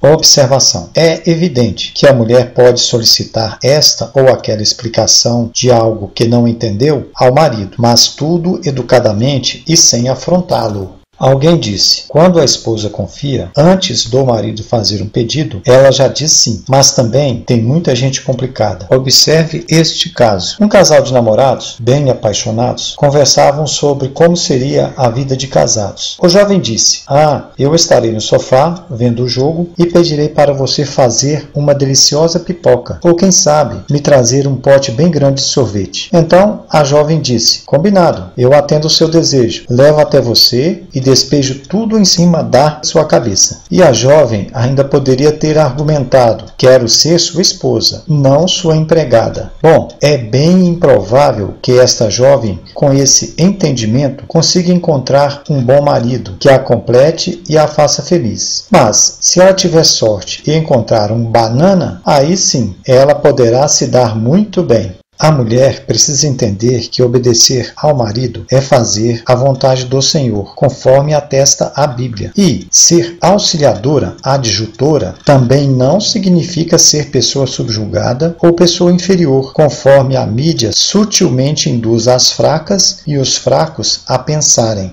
Observação. É evidente que a mulher pode solicitar esta ou aquela explicação de algo que não entendeu ao marido, mas tudo educadamente e sem afrontá-lo. Alguém disse, quando a esposa confia, antes do marido fazer um pedido, ela já diz sim, mas também tem muita gente complicada. Observe este caso. Um casal de namorados, bem apaixonados, conversavam sobre como seria a vida de casados. O jovem disse, eu estarei no sofá, vendo o jogo, e pedirei para você fazer uma deliciosa pipoca, ou quem sabe, me trazer um pote bem grande de sorvete. Então, a jovem disse, combinado, eu atendo o seu desejo, levo até você e despejo tudo em cima da sua cabeça. E a jovem ainda poderia ter argumentado, quero ser sua esposa, não sua empregada. Bom, é bem improvável que esta jovem, com esse entendimento, consiga encontrar um bom marido que a complete e a faça feliz. Mas, se ela tiver sorte e encontrar um banana, aí sim, ela poderá se dar muito bem. A mulher precisa entender que obedecer ao marido é fazer a vontade do Senhor, conforme atesta a Bíblia. E ser auxiliadora, adjutora, também não significa ser pessoa subjugada ou pessoa inferior, conforme a mídia sutilmente induz as fracas e os fracos a pensarem.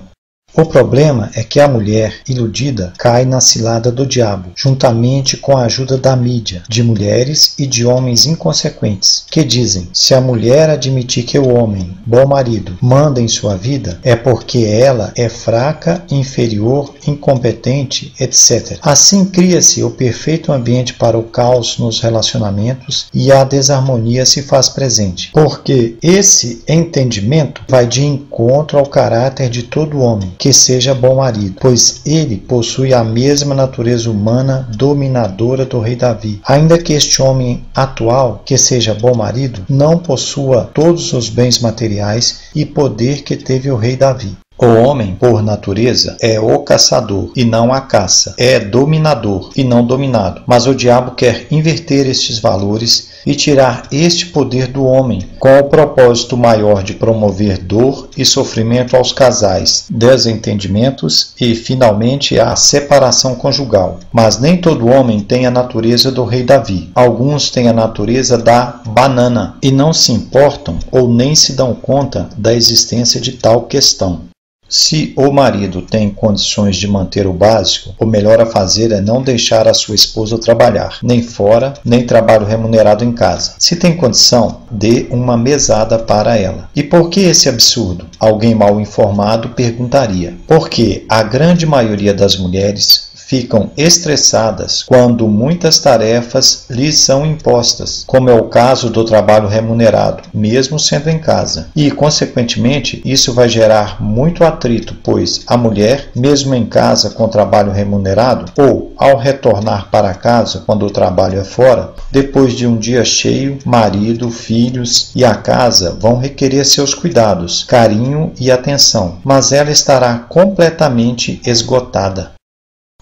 O problema é que a mulher iludida cai na cilada do diabo, juntamente com a ajuda da mídia, de mulheres e de homens inconsequentes, que dizem, se a mulher admitir que o homem, bom marido, manda em sua vida, é porque ela é fraca, inferior, incompetente, etc. Assim cria-se o perfeito ambiente para o caos nos relacionamentos e a desarmonia se faz presente, porque esse entendimento vai de encontro ao caráter de todo homem, que seja bom marido, pois ele possui a mesma natureza humana dominadora do rei Davi. Ainda que este homem atual, que seja bom marido, não possua todos os bens materiais e poder que teve o rei Davi. O homem, por natureza, é o caçador e não a caça, é dominador e não dominado, mas o diabo quer inverter estes valores e tirar este poder do homem, com o propósito maior de promover dor e sofrimento aos casais, desentendimentos e, finalmente, a separação conjugal. Mas nem todo homem tem a natureza do rei Davi. Alguns têm a natureza da banana e não se importam ou nem se dão conta da existência de tal questão. Se o marido tem condições de manter o básico, o melhor a fazer é não deixar a sua esposa trabalhar, nem fora, nem trabalho remunerado em casa. Se tem condição, dê uma mesada para ela. E por que esse absurdo? Alguém mal informado perguntaria. Porque a grande maioria das mulheres ficam estressadas quando muitas tarefas lhes são impostas, como é o caso do trabalho remunerado, mesmo sendo em casa. E, consequentemente, isso vai gerar muito atrito, pois a mulher, mesmo em casa com trabalho remunerado, ou ao retornar para casa quando o trabalho é fora, depois de um dia cheio, marido, filhos e a casa vão requerer seus cuidados, carinho e atenção, mas ela estará completamente esgotada.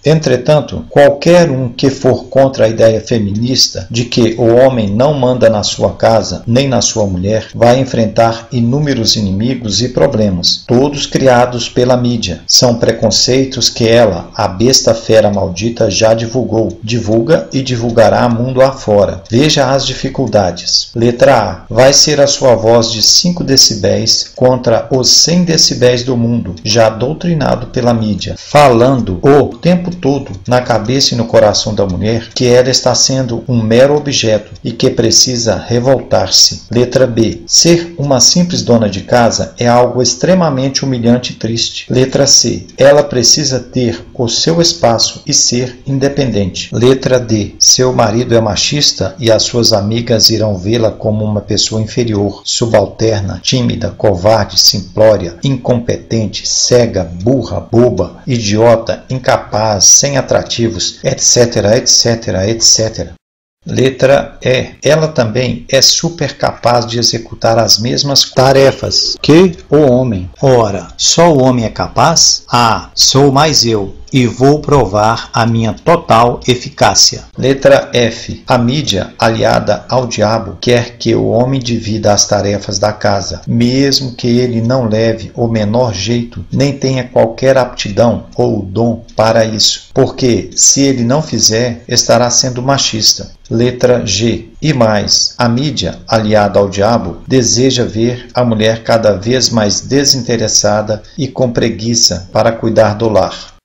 Entretanto, qualquer um que for contra a ideia feminista de que o homem não manda na sua casa nem na sua mulher vai enfrentar inúmeros inimigos e problemas, todos criados pela mídia. São preconceitos que ela, a besta fera maldita, já divulgou, divulga e divulgará mundo afora. Veja as dificuldades. Letra A. Vai ser a sua voz de 5 decibéis contra os 100 decibéis do mundo, já doutrinado pela mídia, falando o tempo todo na cabeça e no coração da mulher que ela está sendo um mero objeto e que precisa revoltar-se. Letra B. Ser uma simples dona de casa é algo extremamente humilhante e triste. Letra C. Ela precisa ter o seu espaço e ser independente. Letra D. Seu marido é machista e as suas amigas irão vê-la como uma pessoa inferior, subalterna, tímida, covarde, simplória, incompetente, cega, burra, boba, idiota, incapaz, sem atrativos, etc, etc, etc. Letra E. Ela também é super capaz de executar as mesmas tarefas que o homem. Ora, só o homem é capaz? Ah, sou mais eu. e vou provar a minha total eficácia. Letra F. A mídia, aliada ao diabo, quer que o homem divida as tarefas da casa, mesmo que ele não leve o menor jeito, nem tenha qualquer aptidão ou dom para isso, porque se ele não fizer, estará sendo machista. Letra G. E mais, a mídia, aliada ao diabo, deseja ver a mulher cada vez mais desinteressada e com preguiça para cuidar do lar.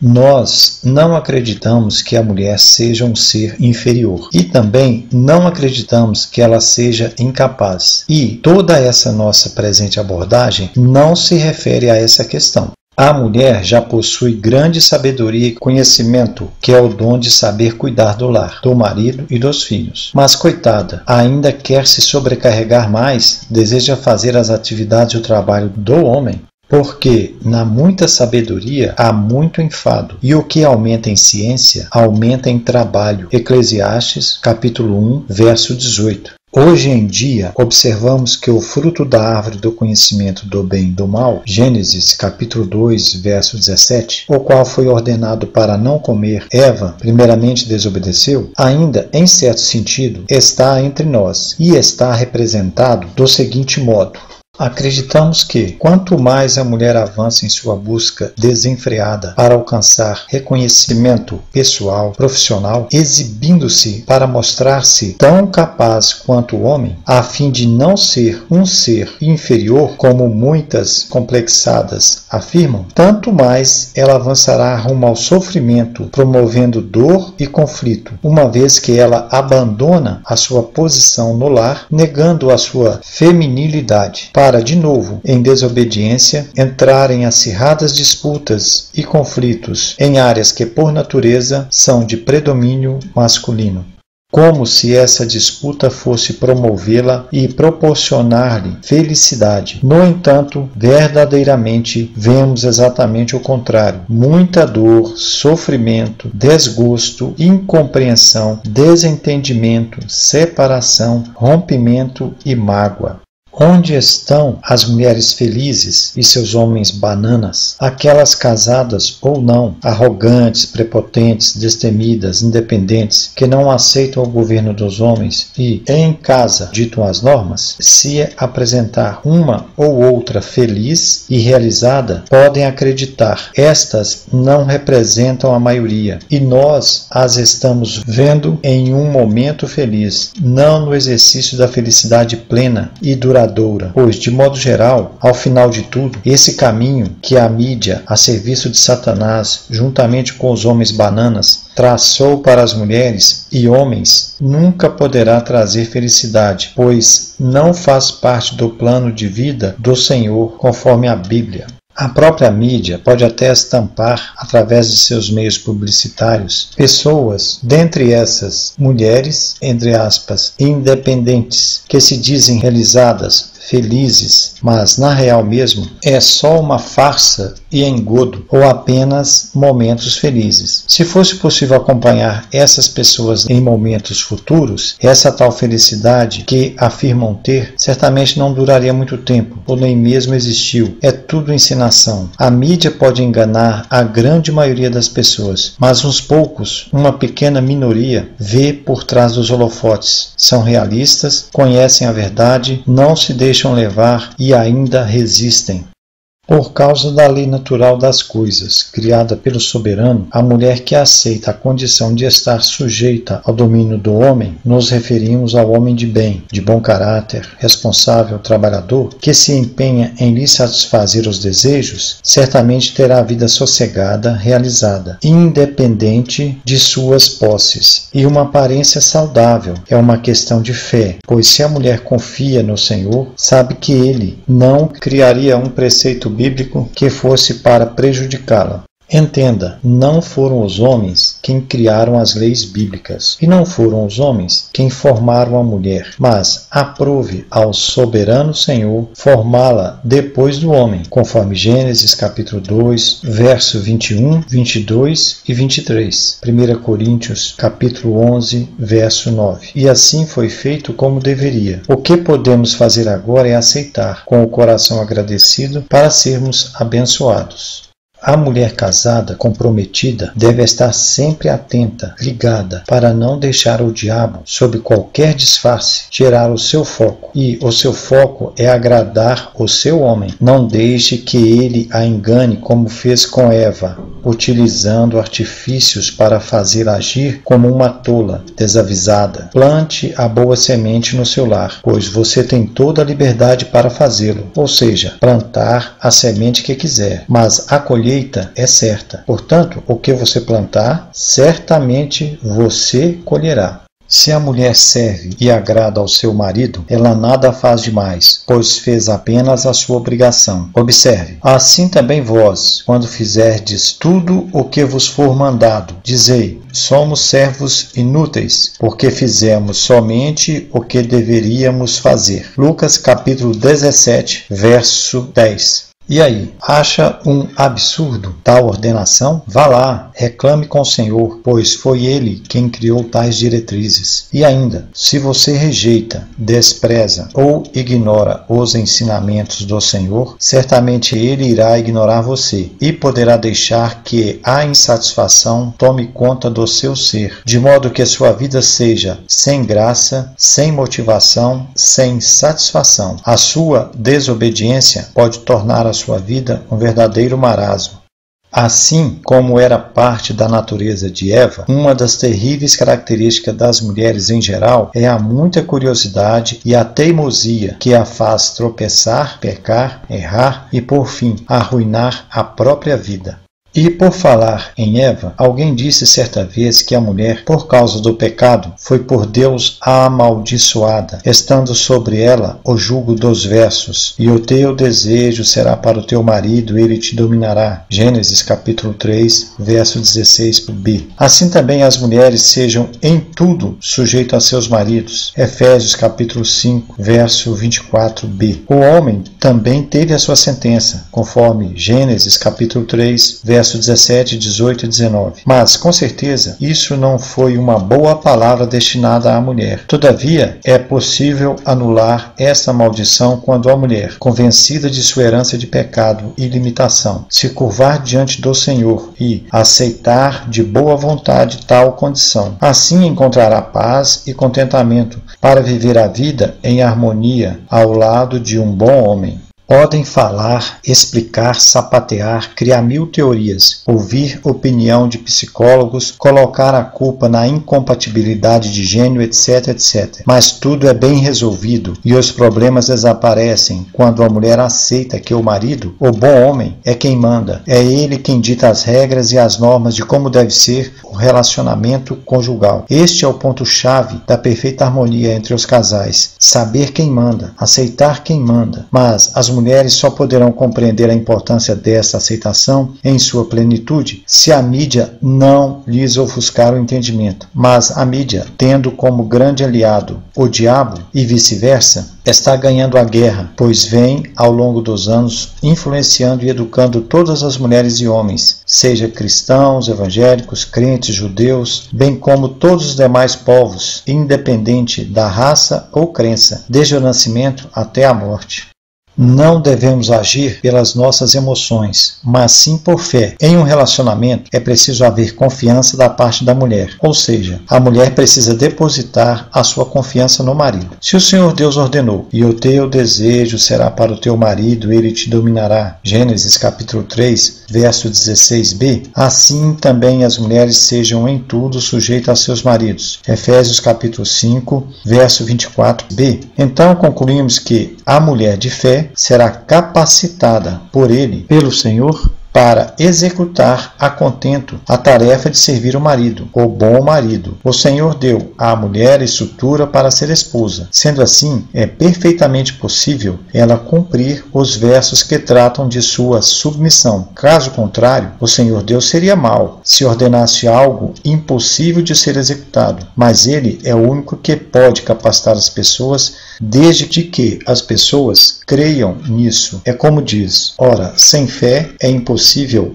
Nós não acreditamos que a mulher seja um ser inferior e também não acreditamos que ela seja incapaz. E toda essa nossa presente abordagem não se refere a essa questão. A mulher já possui grande sabedoria e conhecimento, que é o dom de saber cuidar do lar, do marido e dos filhos. Mas, coitada, ainda quer se sobrecarregar mais, deseja fazer as atividades e o trabalho do homem. Porque na muita sabedoria há muito enfado, e o que aumenta em ciência, aumenta em trabalho. Eclesiastes, capítulo 1, verso 18. Hoje em dia, observamos que o fruto da árvore do conhecimento do bem e do mal, Gênesis capítulo 2, verso 17, o qual foi ordenado para não comer, Eva primeiramente desobedeceu, ainda, em certo sentido, está entre nós e está representado do seguinte modo. Acreditamos que, quanto mais a mulher avança em sua busca desenfreada para alcançar reconhecimento pessoal, profissional, exibindo-se para mostrar-se tão capaz quanto o homem, a fim de não ser um ser inferior, como muitas complexadas afirmam, tanto mais ela avançará rumo ao sofrimento, promovendo dor e conflito, uma vez que ela abandona a sua posição no lar, negando a sua feminilidade, para, de novo, em desobediência, entrar em acirradas disputas e conflitos em áreas que, por natureza, são de predomínio masculino. Como se essa disputa fosse promovê-la e proporcionar-lhe felicidade. No entanto, verdadeiramente vemos exatamente o contrário. Muita dor, sofrimento, desgosto, incompreensão, desentendimento, separação, rompimento e mágoa. Onde estão as mulheres felizes e seus homens bananas? Aquelas casadas ou não, arrogantes, prepotentes, destemidas, independentes, que não aceitam o governo dos homens e, em casa, ditam as normas? Se apresentar uma ou outra feliz e realizada, podem acreditar. Estas não representam a maioria e nós as estamos vendo em um momento feliz, não no exercício da felicidade plena e duradoura. Pois, de modo geral, ao final de tudo, esse caminho que a mídia, a serviço de Satanás, juntamente com os homens bananas, traçou para as mulheres e homens, nunca poderá trazer felicidade, pois não faz parte do plano de vida do Senhor, conforme a Bíblia. A própria mídia pode até estampar, através de seus meios publicitários, pessoas, dentre essas mulheres, entre aspas, independentes, que se dizem realizadas, felizes, mas na real mesmo é só uma farsa e engodo ou apenas momentos felizes. Se fosse possível acompanhar essas pessoas em momentos futuros, essa tal felicidade que afirmam ter certamente não duraria muito tempo ou nem mesmo existiu. É tudo encenação. A mídia pode enganar a grande maioria das pessoas, mas uns poucos, uma pequena minoria, vê por trás dos holofotes. São realistas, conhecem a verdade, não se deixam levar e ainda resistem. Por causa da lei natural das coisas, criada pelo soberano, a mulher que aceita a condição de estar sujeita ao domínio do homem, nos referimos ao homem de bem, de bom caráter, responsável, trabalhador, que se empenha em lhe satisfazer os desejos, certamente terá a vida sossegada, realizada, independente de suas posses, e uma aparência saudável. É uma questão de fé, pois se a mulher confia no Senhor, sabe que Ele não criaria um preceito bíblico que fosse para prejudicá-la. Entenda, não foram os homens quem criaram as leis bíblicas, e não foram os homens quem formaram a mulher, mas aprove ao soberano Senhor formá-la depois do homem, conforme Gênesis capítulo 2, verso 21, 22 e 23, 1 Coríntios capítulo 11, verso 9. E assim foi feito como deveria. O que podemos fazer agora é aceitar, com o coração agradecido, para sermos abençoados. A mulher casada, comprometida, deve estar sempre atenta, ligada, para não deixar o diabo, sob qualquer disfarce, tirar o seu foco. E o seu foco é agradar o seu homem. Não deixe que ele a engane como fez com Eva, utilizando artifícios para fazer agir como uma tola, desavisada. Plante a boa semente no seu lar, pois você tem toda a liberdade para fazê-lo, ou seja, plantar a semente que quiser, mas a colheita é certa. Portanto, o que você plantar, certamente você colherá. Se a mulher serve e agrada ao seu marido, ela nada faz demais, pois fez apenas a sua obrigação. Observe, assim também vós, quando fizerdes tudo o que vos for mandado, dizei, somos servos inúteis, porque fizemos somente o que deveríamos fazer. Lucas capítulo 17, verso 10. E aí, acha um absurdo tal ordenação? Vá lá, reclame com o Senhor, pois foi Ele quem criou tais diretrizes. E ainda, se você rejeita, despreza ou ignora os ensinamentos do Senhor, certamente Ele irá ignorar você e poderá deixar que a insatisfação tome conta do seu ser, de modo que a sua vida seja sem graça, sem motivação, sem satisfação. A sua desobediência pode tornar a sua vida um verdadeiro marasmo. Assim como era parte da natureza de Eva, uma das terríveis características das mulheres em geral é a muita curiosidade e a teimosia que a faz tropeçar, pecar, errar e, por fim, arruinar a própria vida. E por falar em Eva, alguém disse certa vez que a mulher, por causa do pecado, foi por Deus amaldiçoada, estando sobre ela o jugo dos versos, e o teu desejo será para o teu marido, ele te dominará. Gênesis capítulo 3, verso 16b. Assim também as mulheres sejam em tudo sujeitas a seus maridos. Efésios capítulo 5, verso 24b. O homem também teve a sua sentença, conforme Gênesis capítulo 3, verso 17, 18 e 19. Mas, com certeza, isso não foi uma boa palavra destinada à mulher. Todavia, é possível anular essa maldição quando a mulher, convencida de sua herança de pecado e limitação, se curvar diante do Senhor e aceitar de boa vontade tal condição. Assim encontrará paz e contentamento para viver a vida em harmonia ao lado de um bom homem. Podem falar, explicar, sapatear, criar mil teorias, ouvir opinião de psicólogos, colocar a culpa na incompatibilidade de gênio, etc, etc. Mas tudo é bem resolvido e os problemas desaparecem quando a mulher aceita que o marido, o bom homem, é quem manda. É ele quem dita as regras e as normas de como deve ser o relacionamento conjugal. Este é o ponto-chave da perfeita harmonia entre os casais. Saber quem manda, aceitar quem manda. Mas as mulheres só poderão compreender a importância dessa aceitação em sua plenitude se a mídia não lhes ofuscar o entendimento. Mas a mídia, tendo como grande aliado o diabo e vice-versa, está ganhando a guerra, pois vem, ao longo dos anos, influenciando e educando todas as mulheres e homens, seja cristãos, evangélicos, crentes, judeus, bem como todos os demais povos, independente da raça ou crença, desde o nascimento até a morte. Não devemos agir pelas nossas emoções, mas sim por fé. Em um relacionamento é preciso haver confiança da parte da mulher, ou seja, a mulher precisa depositar a sua confiança no marido. Se o Senhor Deus ordenou, e o teu desejo será para o teu marido, ele te dominará. Gênesis capítulo 3, verso 16b. Assim também as mulheres sejam em tudo sujeitas a seus maridos. Efésios capítulo 5, verso 24b. Então concluímos que a mulher de fé será capacitada por ele, pelo Senhor, para executar a contento a tarefa de servir o marido, o bom marido. O Senhor deu à mulher estrutura para ser esposa. Sendo assim, é perfeitamente possível ela cumprir os versos que tratam de sua submissão. Caso contrário, o Senhor Deus seria mau se ordenasse algo impossível de ser executado. Mas Ele é o único que pode capacitar as pessoas, desde que as pessoas creiam nisso. É como diz: ora, sem fé é impossível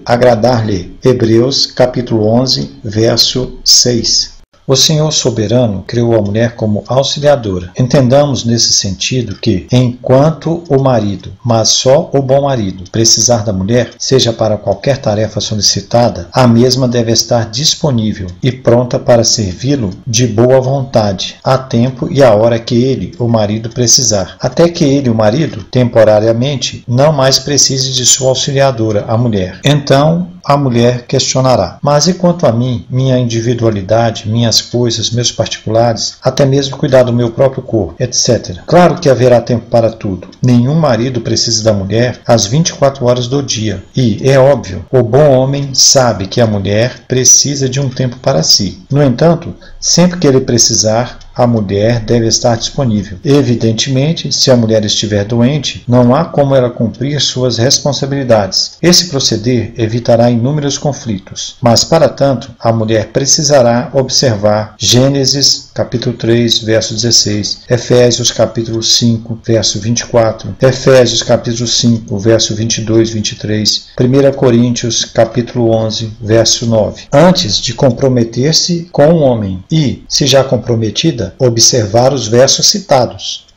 agradar-lhe. Hebreus capítulo 11, verso 6. O Senhor soberano criou a mulher como auxiliadora. Entendamos nesse sentido que, enquanto o marido, mas só o bom marido, precisar da mulher, seja para qualquer tarefa solicitada, a mesma deve estar disponível e pronta para servi-lo de boa vontade, a tempo e a hora que ele, o marido, precisar, até que ele, o marido, temporariamente, não mais precise de sua auxiliadora, a mulher. Então, a mulher questionará: mas e quanto a mim, minha individualidade, minhas coisas, meus particulares, até mesmo cuidar do meu próprio corpo, etc. Claro que haverá tempo para tudo. Nenhum marido precisa da mulher às 24 horas do dia. E, é óbvio, o bom homem sabe que a mulher precisa de um tempo para si. No entanto, sempre que ele precisar, a mulher deve estar disponível. Evidentemente, se a mulher estiver doente, não há como ela cumprir suas responsabilidades. Esse proceder evitará inúmeros conflitos. Mas, para tanto, a mulher precisará observar Gênesis, capítulo 3, verso 16, Efésios, capítulo 5, verso 24, Efésios, capítulo 5, verso 22, 23, 1 Coríntios, capítulo 11, verso 9, antes de comprometer-se com um homem e, se já comprometida, observar os versos citados.